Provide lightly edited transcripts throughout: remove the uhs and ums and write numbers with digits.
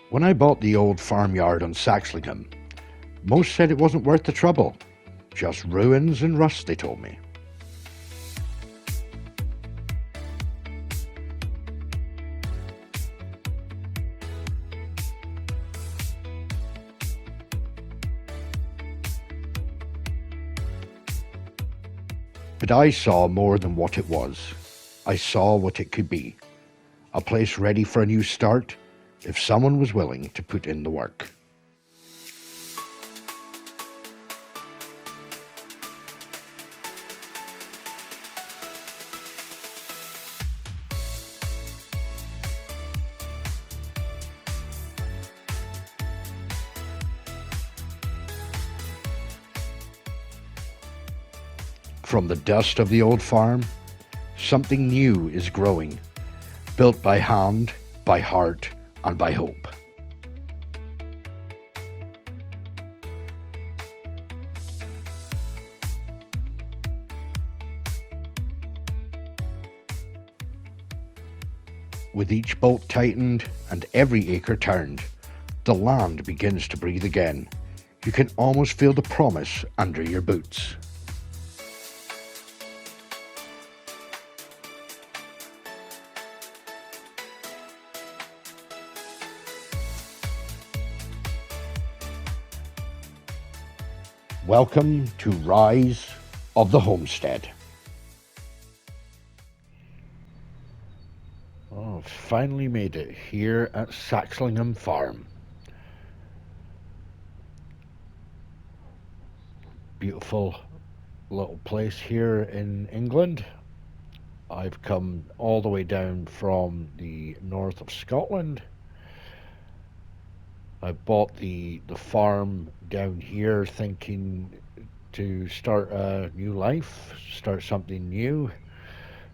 When I bought the old farmyard on Saxlingham, most said it wasn't worth the trouble. Just ruins and rust, they told me. But I saw more than what it was. I saw what it could be. A place ready for a new start if someone was willing to put in the work. From the dust of the old farm, something new is growing, built by hand, by heart, and by hope. With each bolt tightened and every acre turned, the land begins to breathe again. You can almost feel the promise under your boots. Welcome to Rise of the Homestead. Oh, finally made it here at Saxlingham Farm. Beautiful little place here in England. I've come all the way down from the north of Scotland. I bought the farm down here thinking to start a new life, start something new,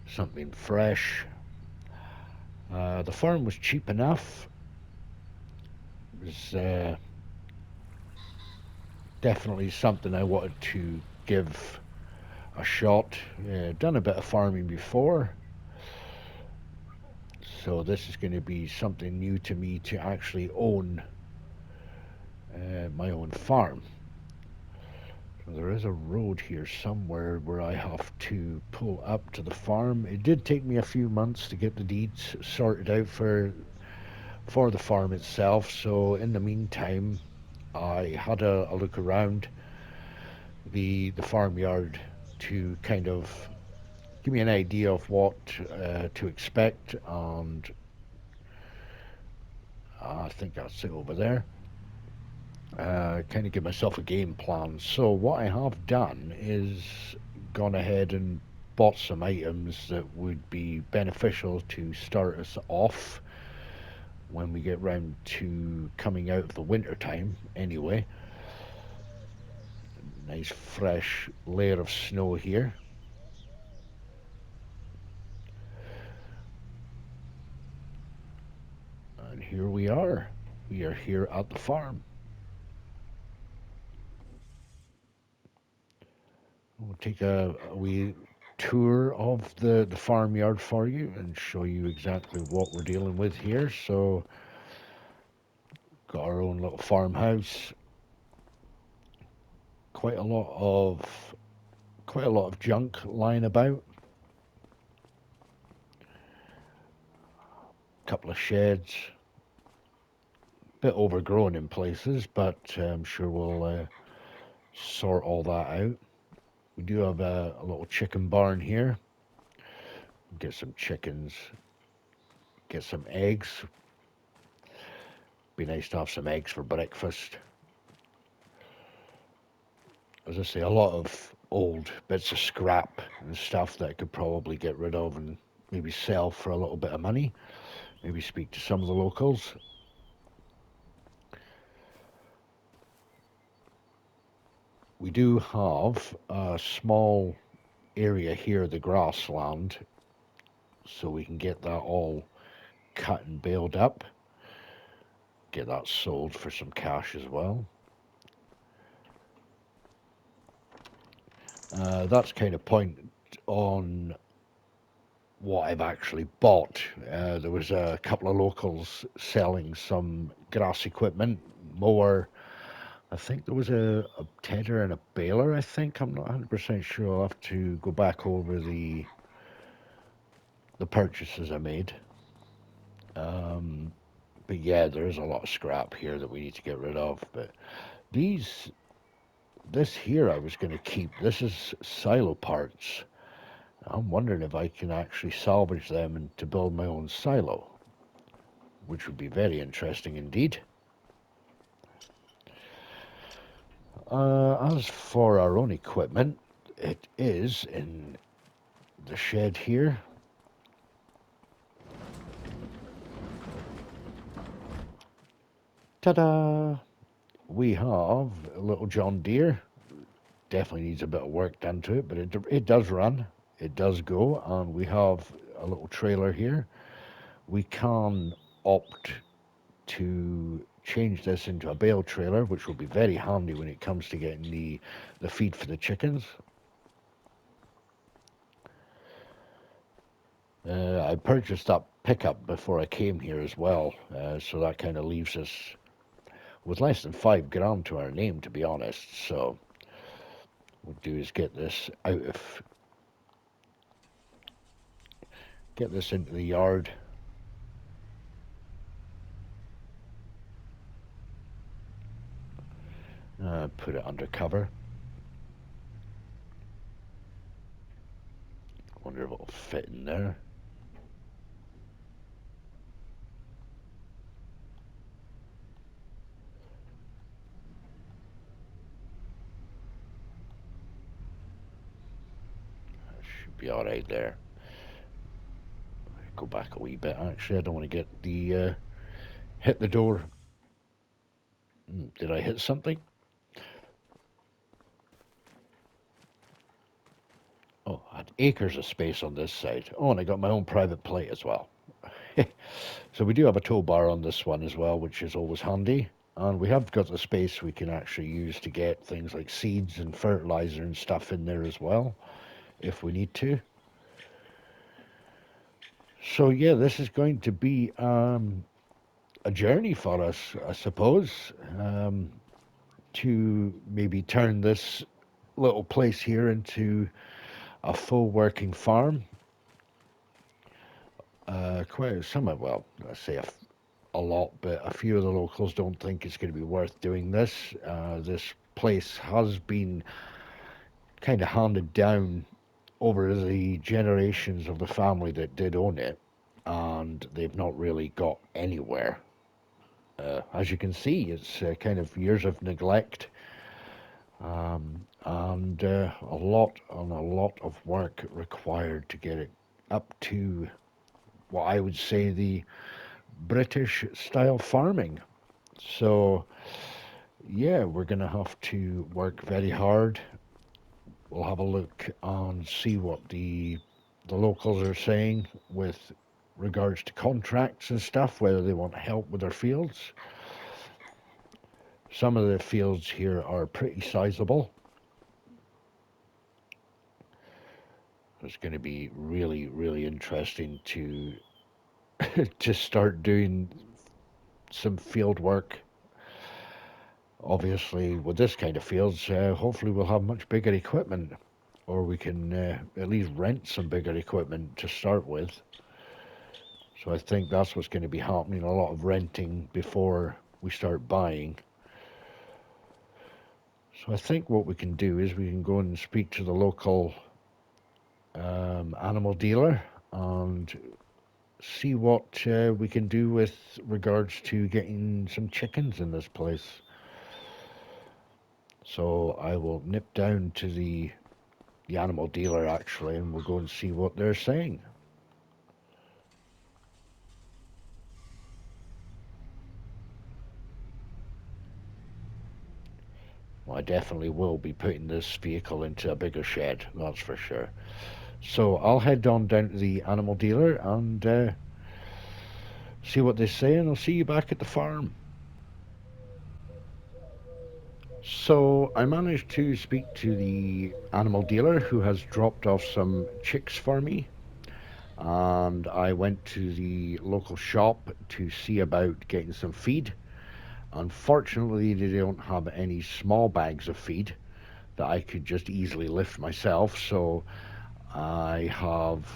something fresh. The farm was cheap enough. It was definitely something I wanted to give a shot. Done a bit of farming before, so this is going to be something new to me to actually own my own farm. So there is a road here somewhere where I have to pull up to the farm. It did take me a few months to get the deeds sorted out for the farm itself, so in the meantime I had a look around the farmyard to kind of give me an idea of what to expect, and I think that's it over there. Kind of give myself a game plan. So what I have done is gone ahead and bought some items that would be beneficial to start us off when we get round to coming out of the winter time anyway. Nice fresh layer of snow here. And here we are. We are here at the farm. We'll take a wee tour of the farmyard for you and show you exactly what we're dealing with here. So, got our own little farmhouse. Quite a lot of junk lying about. Couple of sheds. Bit overgrown in places, but I'm sure we'll sort all that out. We do have a little chicken barn here. Get some chickens, get some eggs. Be nice to have some eggs for breakfast. As I say, a lot of old bits of scrap and stuff that I could probably get rid of and maybe sell for a little bit of money. Maybe speak to some of the locals. We do have a small area here, the grassland, so we can get that all cut and baled up. Get that sold for some cash as well. That's kind of point on what I've actually bought. There was a couple of locals selling some grass equipment, mower. I think there was a tedder and a baler, I think. I'm not 100% sure. I'll have to go back over the purchases I made. Um, but yeah, there is a lot of scrap here that we need to get rid of. But these, this here I was going to keep. This is silo parts. I'm wondering if I can actually salvage them and to build my own silo, which would be very interesting indeed. As for our own equipment, it is in the shed here. Ta-da! We have a little John Deere. Definitely needs a bit of work done to it, but it does run. It does go, and we have a little trailer here. We can opt to change this into a bale trailer, which will be very handy when it comes to getting the feed for the chickens. I purchased that pickup before I came here as well, so that kind of leaves us with less than £5 to our name, to be honest. So what we'll do is get this into the yard. Put it under cover. Wonder if it'll fit in there. That should be all right there. Go back a wee bit. Actually, I don't want to get the hit the door. Did I hit something? Oh, I had acres of space on this side. Oh, and I got my own private plate as well. So we do have a tow bar on this one as well, which is always handy. And we have got the space we can actually use to get things like seeds and fertilizer and stuff in there as well, if we need to. So yeah, this is going to be a journey for us, I suppose, to maybe turn this little place here into a full working farm. Quite some of, well, I say a lot, but a few of the locals don't think it's going to be worth doing this. This place has been kind of handed down over the generations of the family that did own it, and they've not really got anywhere. As you can see, it's kind of years of neglect, and a lot of work required to get it up to what I would say the British style farming. So yeah, we're gonna have to work very hard. We'll have a look and see what the locals are saying with regards to contracts and stuff, whether they want help with their fields. Some of the fields here are pretty sizable. It's going to be really, really interesting to to start doing some field work. Obviously, with this kind of fields, hopefully we'll have much bigger equipment, or we can at least rent some bigger equipment to start with. So I think that's what's going to be happening, a lot of renting before we start buying. So I think what we can do is we can go and speak to the local animal dealer and see what we can do with regards to getting some chickens in this place. So I will nip down to the animal dealer actually, and we'll go and see what they're saying. Well, I definitely will be putting this vehicle into a bigger shed, that's for sure. So I'll head on down to the animal dealer and see what they say, and I'll see you back at the farm. So I managed to speak to the animal dealer who has dropped off some chicks for me, and I went to the local shop to see about getting some feed. Unfortunately, they don't have any small bags of feed that I could just easily lift myself, so I have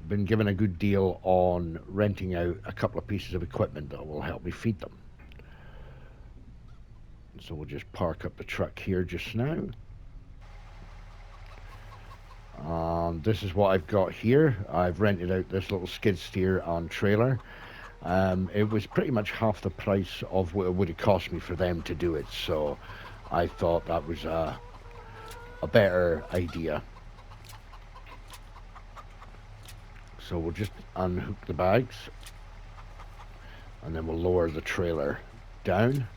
been given a good deal on renting out a couple of pieces of equipment that will help me feed them. So we'll just park up the truck here just now. This is what I've got here. I've rented out this little skid steer and trailer. It was pretty much half the price of what it would have cost me for them to do it, so I thought that was a better idea. So we'll just unhook the bags, and then we'll lower the trailer down.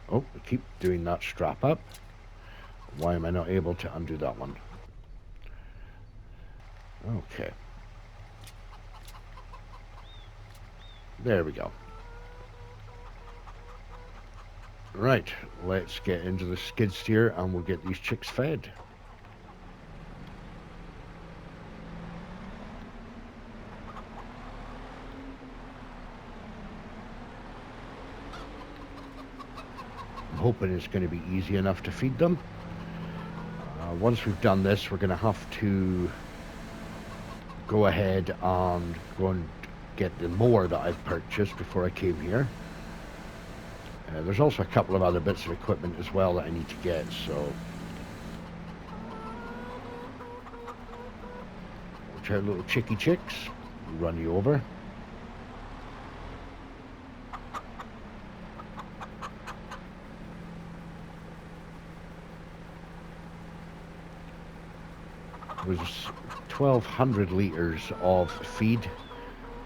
Oh, I keep doing that strap up. Why am I not able to undo that one? Okay. There we go. Right, let's get into the skid steer and we'll get these chicks fed. I'm hoping it's going to be easy enough to feed them. Once we've done this, we're going to have to go ahead and go and get the mower that I've purchased before I came here. There's also a couple of other bits of equipment as well that I need to get, so watch out, little chicky chicks, run you over. There's 1,200 litres of feed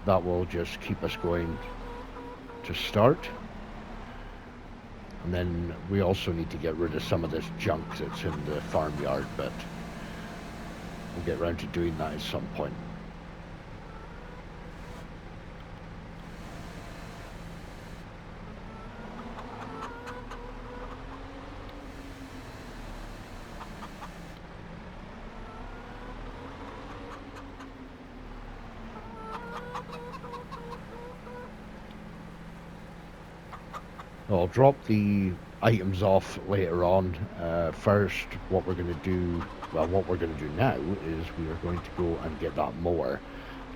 that will just keep us going to start. And then we also need to get rid of some of this junk that's in the farmyard, but we'll get around to doing that at some point. I'll drop the items off later on. First, what we're going to do, well, what we're going to do now is we are going to go and get that mower.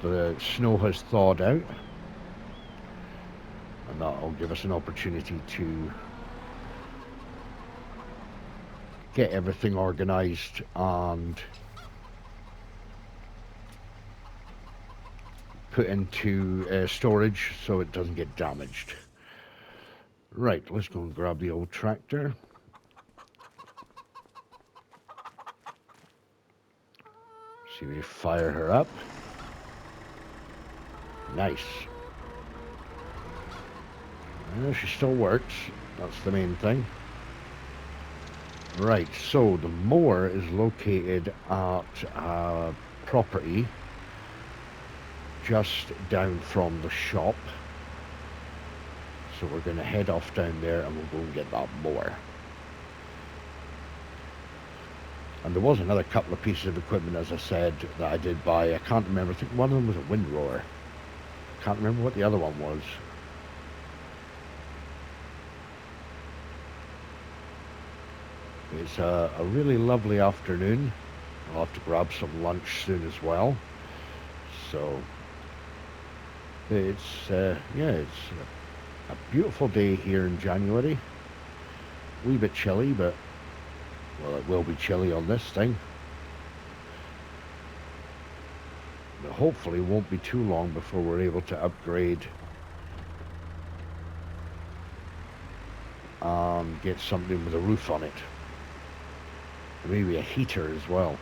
The snow has thawed out, and that'll give us an opportunity to get everything organized and put into storage so it doesn't get damaged. Right, let's go and grab the old tractor. See if we fire her up. Nice. She still works. That's the main thing. Right, so the mower is located at a property just down from the shop. So we're going to head off down there and we'll go and get that mower. And there was another couple of pieces of equipment, as I said, that I did buy. I can't remember. I think one of them was a windrower. Can't remember what the other one was. It's a really lovely afternoon. I'll have to grab some lunch soon as well. So it's yeah, it's a beautiful day here in January. A wee bit chilly, but well, it will be chilly on this thing. But hopefully it won't be too long before we're able to upgrade and get something with a roof on it. Maybe a heater as well.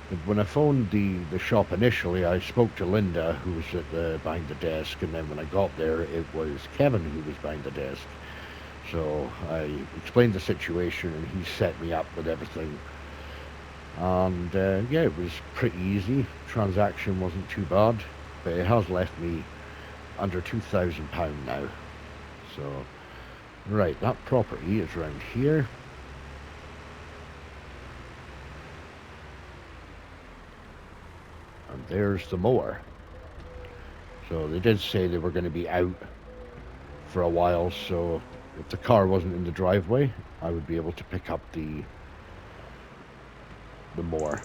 But when I phoned the shop initially, I spoke to Linda, who was behind the desk, and then when I got there, it was Kevin who was behind the desk. So I explained the situation, and he set me up with everything. And yeah, it was pretty easy. Transaction wasn't too bad, but it has left me under £2,000 now. So Right, that property is around here. And there's the mower. So they did say they were going to be out for a while, so if the car wasn't in the driveway, I would be able to pick up the mower.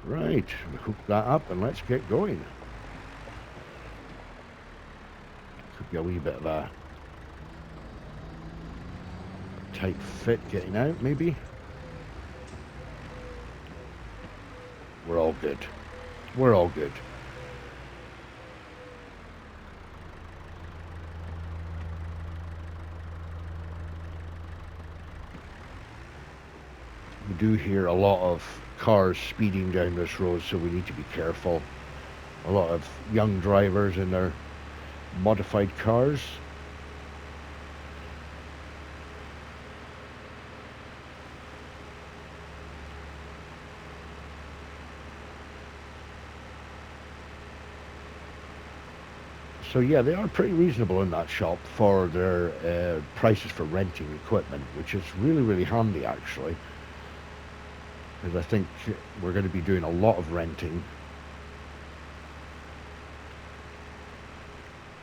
Right, hook that up and let's get going. Could be a wee bit of a tight fit getting out, maybe. We're all good. We're all good. We do hear a lot of cars speeding down this road, so we need to be careful. A lot of young drivers in their modified cars. So yeah, they are pretty reasonable in that shop for their prices for renting equipment, which is really, really handy actually. Because I think we're going to be doing a lot of renting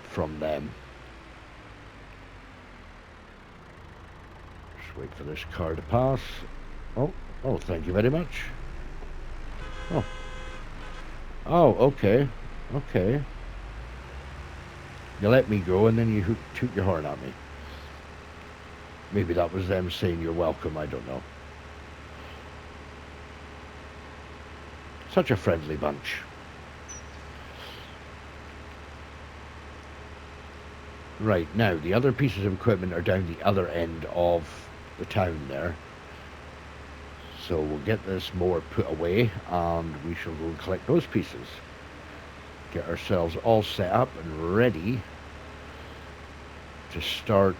from them. Just wait for this car to pass. Oh, thank you very much. Oh, okay. You let me go and then you toot your horn at me. Maybe that was them saying you're welcome, I don't know. Such a friendly bunch. Right, now the other pieces of equipment are down the other end of the town there. So we'll get this mower put away and we shall go and collect those pieces. Get ourselves all set up and ready to start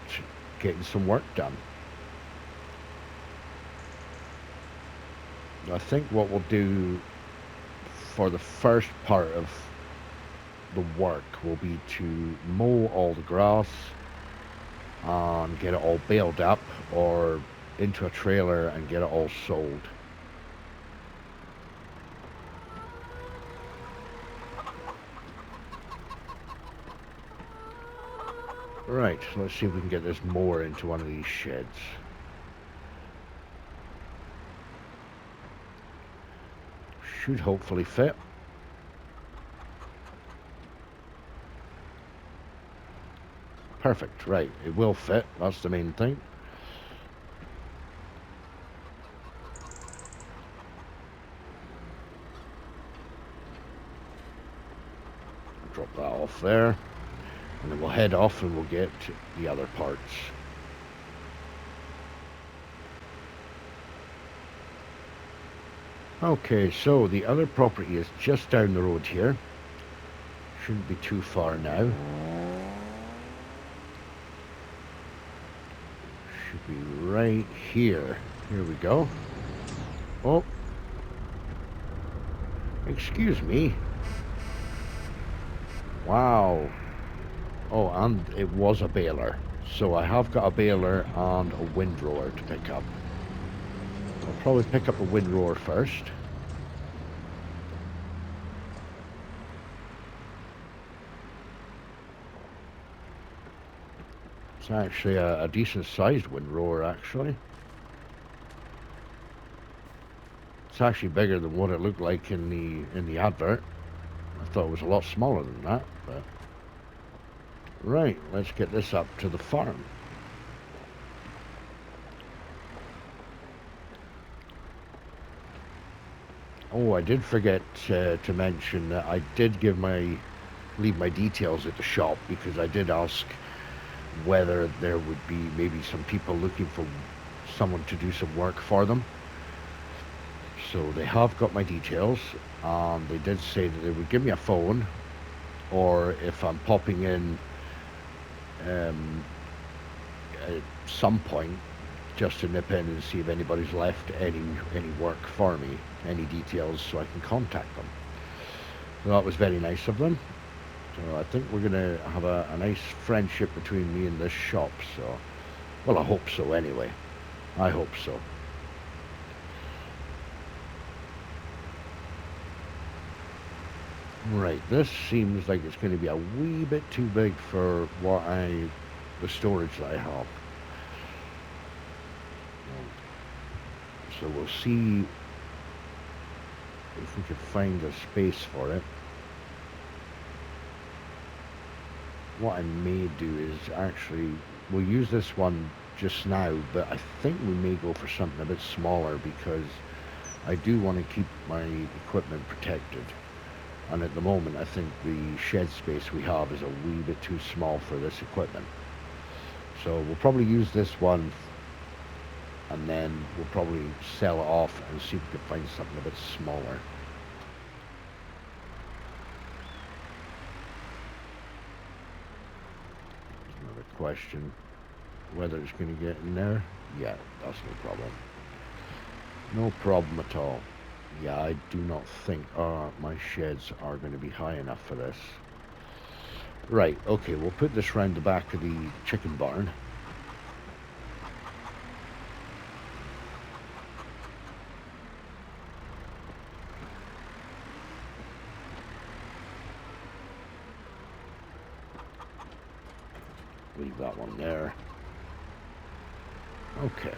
getting some work done. I think what we'll do for the first part of the work will be to mow all the grass and get it all baled up or into a trailer and get it all sold. Right, so let's see if we can get this mower into one of these sheds. Should hopefully fit. Perfect, right, it will fit, that's the main thing. Drop that off there, and then we'll head off and we'll get the other parts. Okay, so the other property is just down the road here. Shouldn't be too far now. Should be right here. Here we go. Oh. Excuse me. Wow. Oh, and it was a baler. So I have got a baler and a windrower to pick up. I'll probably pick up the windrower first. It's actually a decent sized windrower actually. It's actually bigger than what it looked like in the advert. I thought it was a lot smaller than that, but right, let's get this up to the farm. Oh, I did forget to mention that I did leave my details at the shop because I did ask whether there would be maybe some people looking for someone to do some work for them. So they have got my details, and they did say that they would give me a phone, or if I'm popping in at some point, just to nip in and see if anybody's left any work for me, any details, so I can contact them. Well, that was very nice of them. So I think we're going to have a nice friendship between me and this shop. So, well, I hope so anyway. I hope so. Right, this seems like it's going to be a wee bit too big for the storage that I have. So we'll see if we can find a space for it. What I may do is actually, we'll use this one just now, but I think we may go for something a bit smaller because I do want to keep my equipment protected. And at the moment, I think the shed space we have is a wee bit too small for this equipment. So we'll probably use this one, and then we'll probably sell it off and see if we can find something a bit smaller. Another question, whether it's going to get in there. Yeah, that's no problem. No problem at all. Yeah, I do not think my sheds are going to be high enough for this. Right, okay, we'll put this round the back of the chicken barn. Leave that one there. Okay.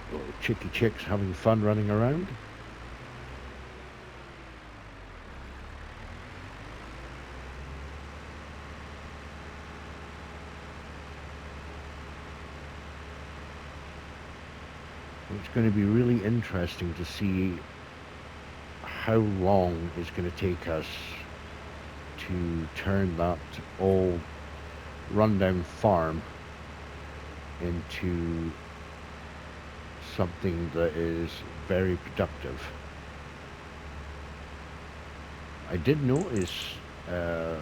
Little chicky chicks having fun running around. It's going to be really interesting to see how long it's going to take us to turn that old rundown farm into something that is very productive. I did notice that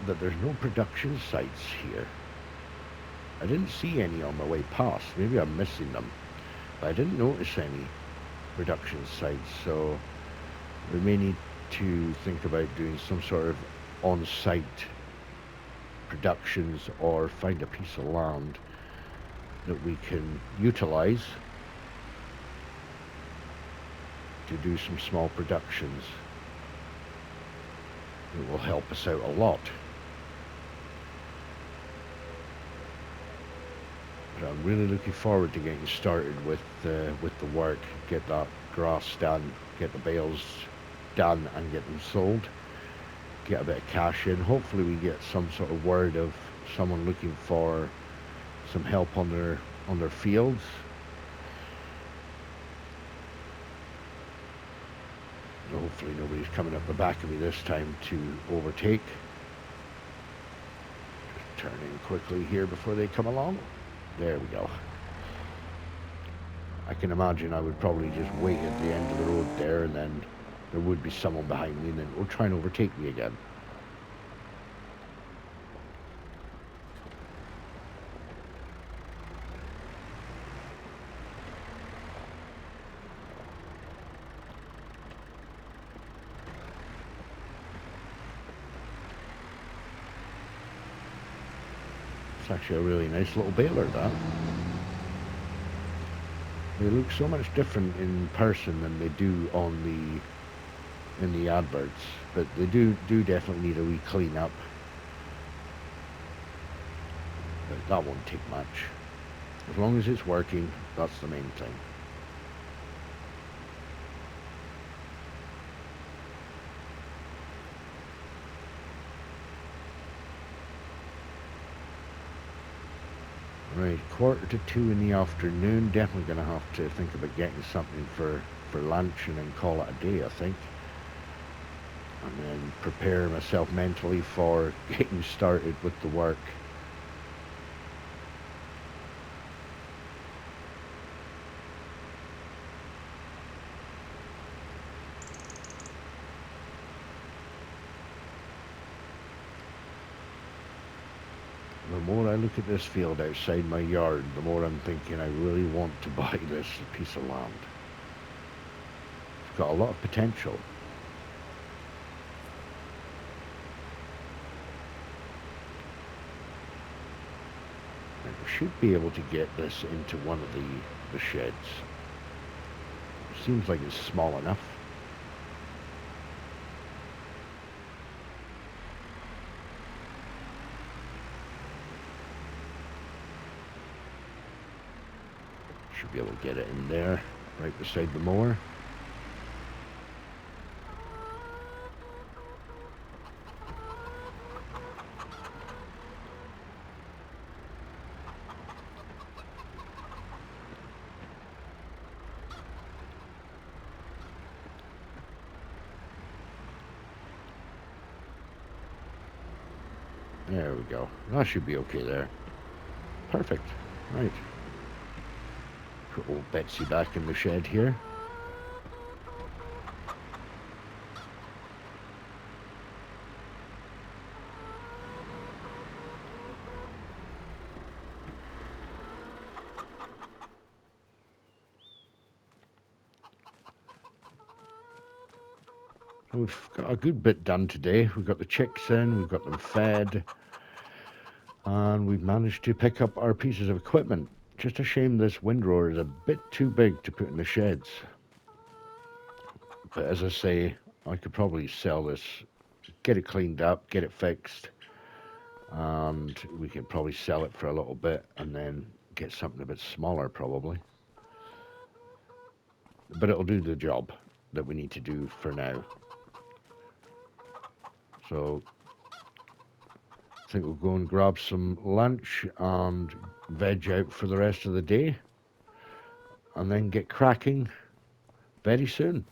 there's no production sites here. I didn't see any on my way past. Maybe I'm missing them. But I didn't notice any production sites, so we may need to think about doing some sort of on-site productions or find a piece of land that we can utilize to do some small productions. It will help us out a lot. But I'm really looking forward to getting started with the work, get that grass done, get the bales done and get them sold, get a bit of cash in. Hopefully we get some sort of word of someone looking for some help on their fields. Hopefully nobody's coming up the back of me this time to overtake. Just turn in quickly here before they come along. There we go. I can imagine I would probably just wait at the end of the road there, and then there would be someone behind me and then it will try and overtake me again. It's actually a really nice little baler, that. They look so much different in person than they do in the adverts, but they do definitely need a wee clean up. But that won't take much. As long as it's working, that's the main thing. Right, 1:45 in the afternoon. Definitely going to have to think about getting something for lunch and then call it a day, I think. And then prepare myself mentally for getting started with the work. the more I look at this field outside my yard, the more I'm thinking I really want to buy this piece of land. It's got a lot of potential. And we should be able to get this into one of the sheds. Seems like it's small enough. Should be able to get it in there, right beside the mower. There we go. That should be okay there. Perfect. Right. Put old Betsy back in the shed here. We've got a good bit done today. We've got the chicks in, we've got them fed, and we've managed to pick up our pieces of equipment. Just a shame this windrower is a bit too big to put in the sheds. But as I say, I could probably sell this, get it cleaned up, get it fixed, and we can probably sell it for a little bit and then get something a bit smaller probably. But it'll do the job that we need to do for now. So I think we'll go and grab some lunch and veg out for the rest of the day and then get cracking very soon.